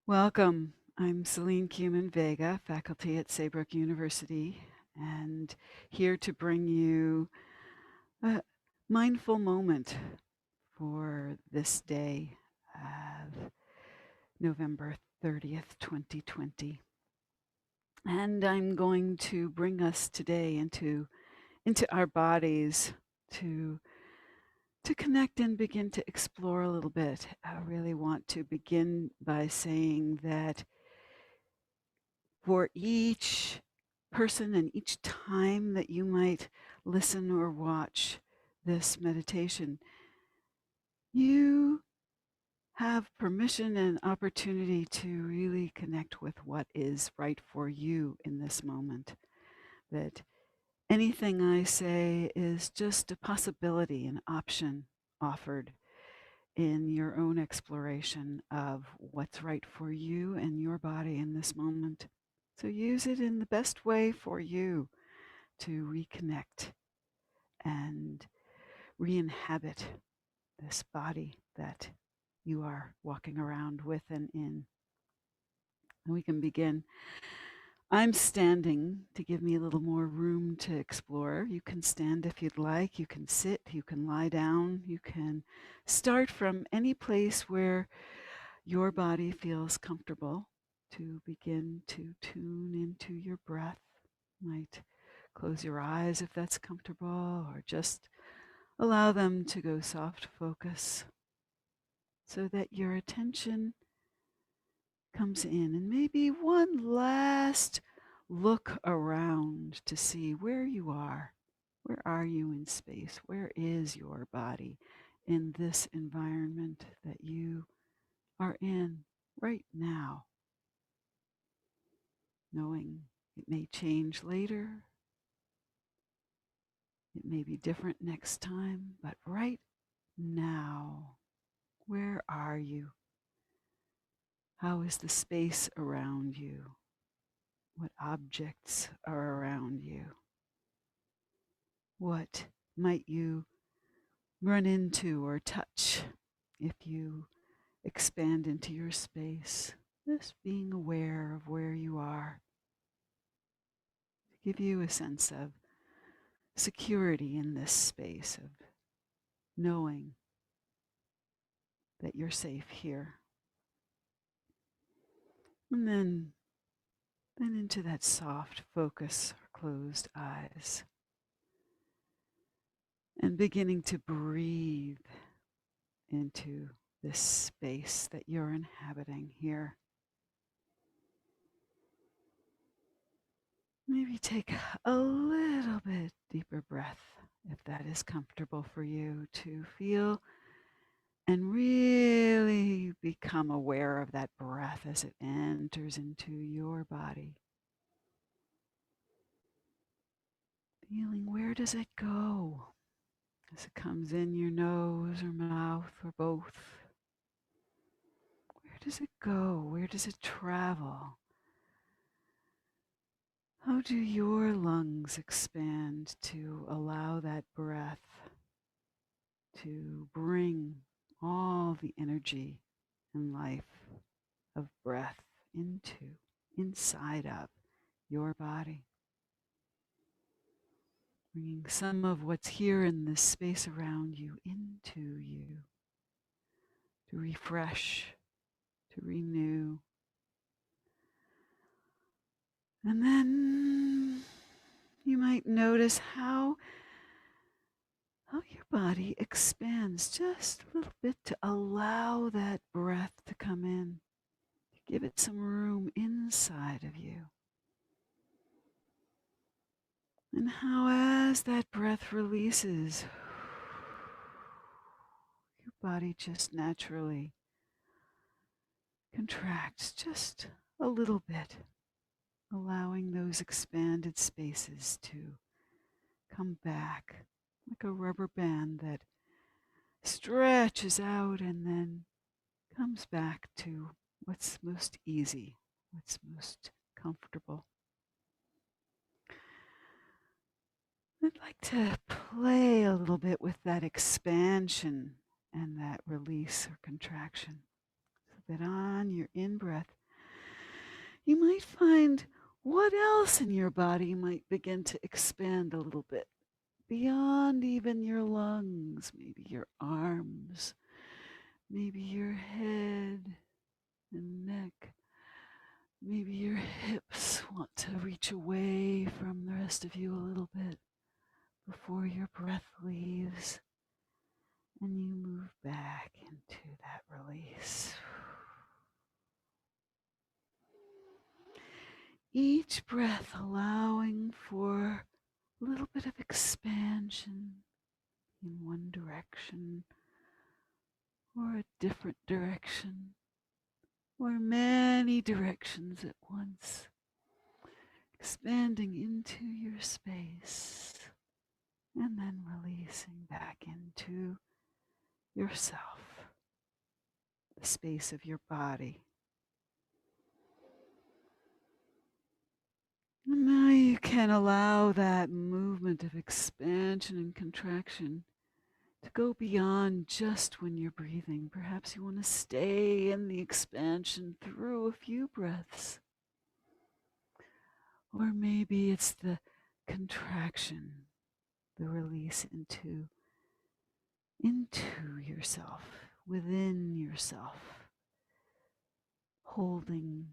Welcome. I'm Selene Kumin Vega, faculty at Saybrook University, and here to bring you a mindful moment for this day of November 30th, 2020. And I'm going to bring us today into our bodies to connect and begin to explore a little bit. I really want to begin by saying that for each person and each time that you might listen or watch this meditation, you have permission and opportunity to really connect with what is right for you in this moment. That anything I say is just a possibility, an option offered in your own exploration of what's right for you and your body in this moment. So use it in the best way for you to reconnect and re-inhabit this body that you are walking around with and in. And we can begin. I'm standing to give me a little more room to explore. You can stand if you'd like. You can sit. You can lie down. You can start from any place where your body feels comfortable to begin to tune into your breath. You might close your eyes if that's comfortable, or just allow them to go soft focus so that your attention comes in, and maybe one last look around to see where you are. Where are you in space? Where is your body in this environment that you are in right now? Knowing it may change later, it may be different next time, but right now, where are you? How is the space around you? What objects are around you? What might you run into or touch if you expand into your space? Just being aware of where you are to give you a sense of security in this space, of knowing that you're safe here. And then into that soft focus or closed eyes. And beginning to breathe into this space that you're inhabiting here. Maybe take a little bit deeper breath, if that is comfortable for you, to feel and really become aware of that breath as it enters into your body. Feeling, where does it go as it comes in your nose or mouth or both? Where does it go? Where does it travel? How do your lungs expand to allow that breath to bring all the energy and life of breath inside of your body? Bringing some of what's here in this space around you into you to refresh, to renew. And then you might notice how your body expands just a little bit to allow that breath to come in, to give it some room inside of you. And how as that breath releases, your body just naturally contracts just a little bit, allowing those expanded spaces to come back like a rubber band that stretches out and then comes back to what's most easy, what's most comfortable. I'd like to play a little bit with that expansion and that release or contraction. So that on your in-breath, you might find what else in your body might begin to expand a little bit beyond even your lungs, maybe your arms, maybe your head and neck. Maybe your hips want to reach away from the rest of you a little bit before your breath leaves and you move back into that release. Each breath allowing for a little bit of expansion in one direction or a different direction or many directions at once, expanding into your space and then releasing back into yourself, the space of your body. And now you can allow that movement of expansion and contraction to go beyond just when you're breathing. Perhaps you want to stay in the expansion through a few breaths. Or maybe it's the contraction, the release into yourself, within yourself, holding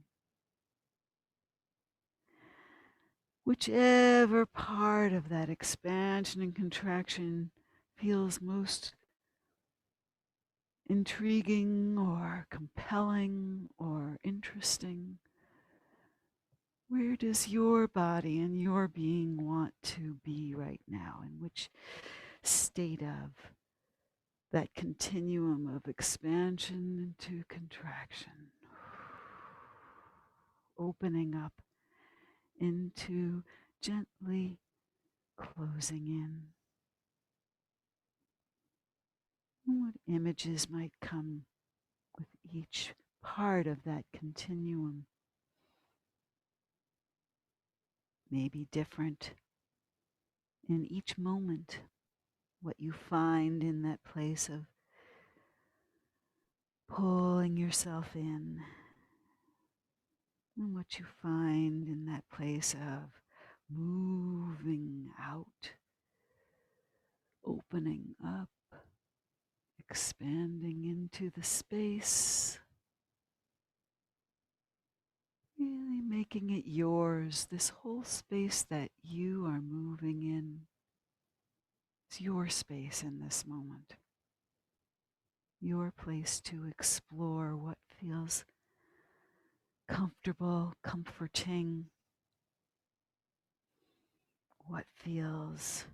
whichever part of that expansion and contraction feels most intriguing or compelling or interesting. Where does your body and your being want to be right now? In which state of that continuum of expansion into contraction? Opening up into gently closing in. And what images might come with each part of that continuum? Maybe different in each moment. What you find in that place of pulling yourself in, and what you find in that place of moving out, opening up, expanding into the space, really making it yours, this whole space that you are moving in. It's your space in this moment, your place to explore what feels comfortable, comforting, what feels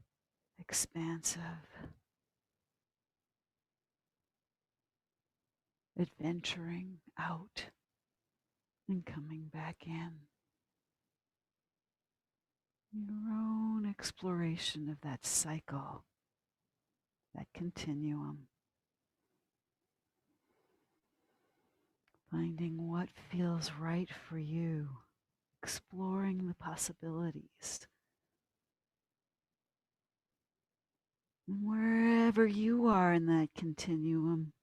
expansive, adventuring out and coming back in. Your own exploration of that cycle, that continuum. Finding what feels right for you, exploring the possibilities. And wherever you are in that continuum,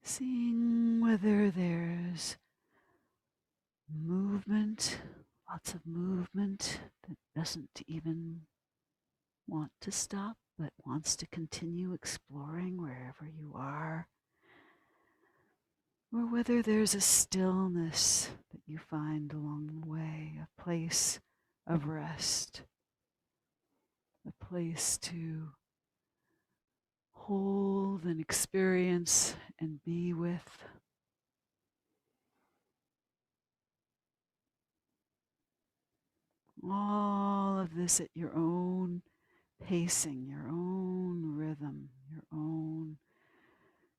seeing whether there's movement, lots of movement that doesn't even want to stop, but wants to continue exploring wherever you are. Or whether there's a stillness that you find along the way, a place of rest, a place to hold and experience and be with. All of this at your own pacing, your own rhythm, your own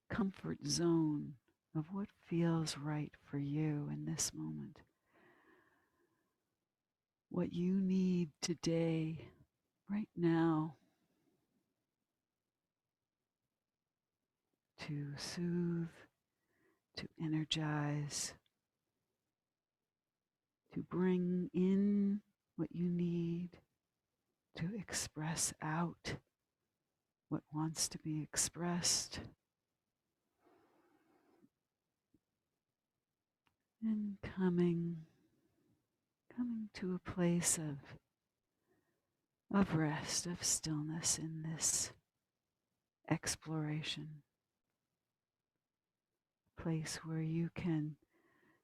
comfort zone of what feels right for you in this moment. What you need today, right now, to soothe, to energize, to bring in what you need, to express out what wants to be expressed, and coming to a place of rest, of stillness in this exploration, a place where you can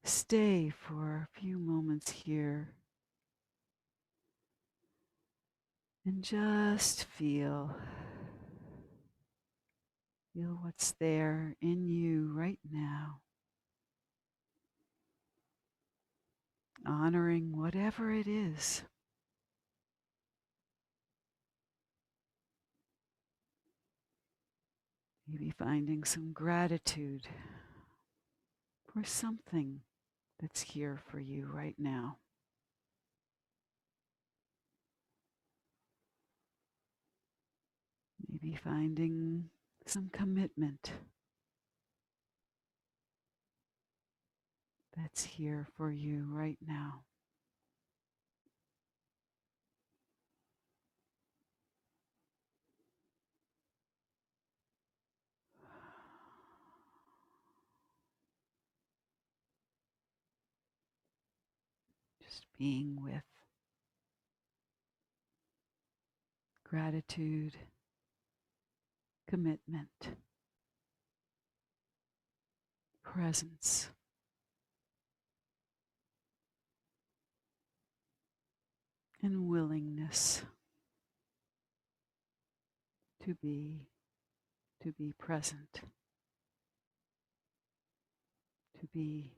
stay for a few moments here and just feel what's there in you right now, honoring whatever it is. Maybe finding some gratitude for something that's here for you right now. Maybe finding some commitment that's here for you right now. Just being with gratitude, commitment, presence, and willingness to be present, to be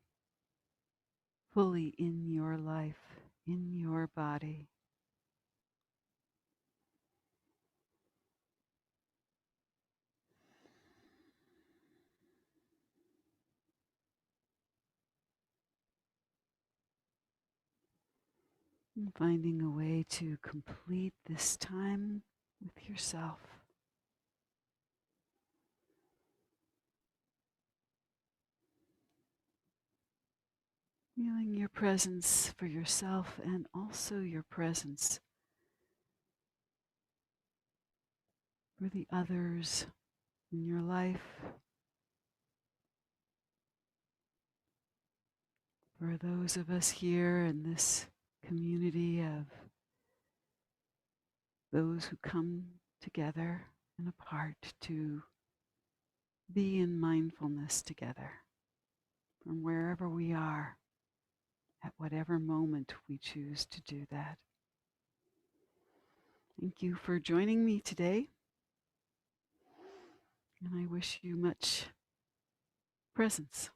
fully in your life, in your body. And finding a way to complete this time with yourself. Feeling your presence for yourself and also your presence for the others in your life, for those of us here in this community of those who come together and apart to be in mindfulness together from wherever we are, at whatever moment we choose to do that. Thank you for joining me today, and I wish you much presence.